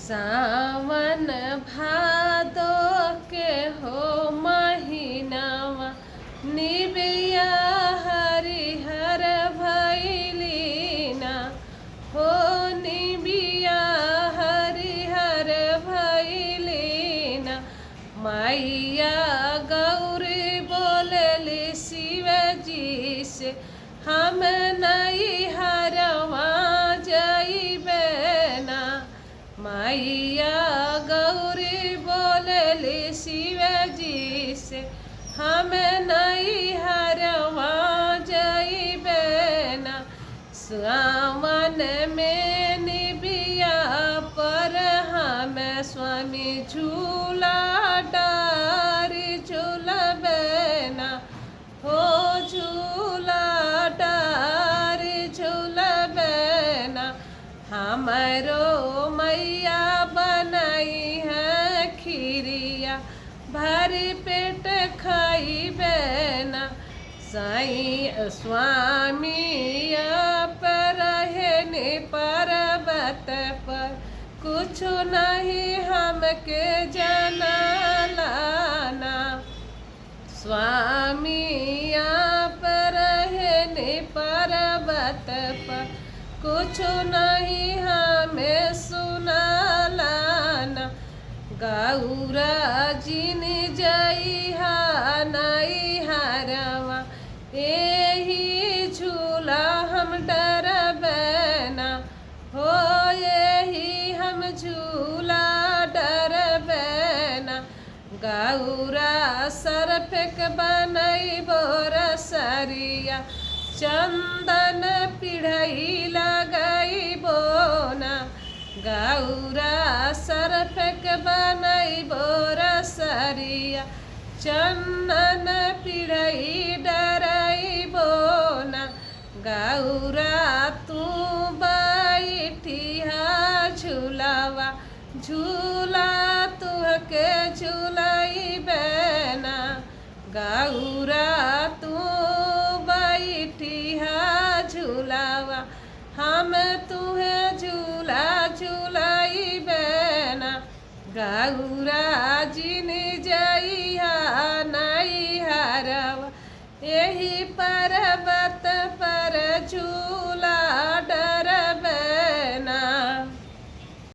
सावन भादो के हो महीनावा निबिया हरिहर भैलीना हो निबिया हरिहर भैलीना मैया गौरी बोलली शिवजी से हम नहीं हरवा जइबे ना मैया गौरी बोलली शिवजी से हम नहीं हरवा जइबे ना सावन में निबिया पर हम स्वामी झूला डारी झूलबे ना हो झूला डारी झूलबे ना हमारो मैया बनाई है खीरिया भरी पेट खाइबे ना साईं स्वामी पर रहने पर्वत पर कुछ नहीं हमके जाना लाना स्वामी पर रहने पर्वत पर कुछ नहीं हमें सुना लाना गौरा जिन जइहा नहीं हरवा यही झूला हम डरबे ना हो यही हम झूला डरबे ना गौरा सरफेक बनैबो रसरिया चंदन पिढ़ई लगैबो ना गौरा सरफेक बनैबो रसरिया चंदन पिढ़ई डरैबो ना गौरा तू बैठिया झूलावा झूला तुहके झूलैबे ना गौरा तू बैठिया झूलावा हम तुहे झूला झूलैबे ना गौरा जी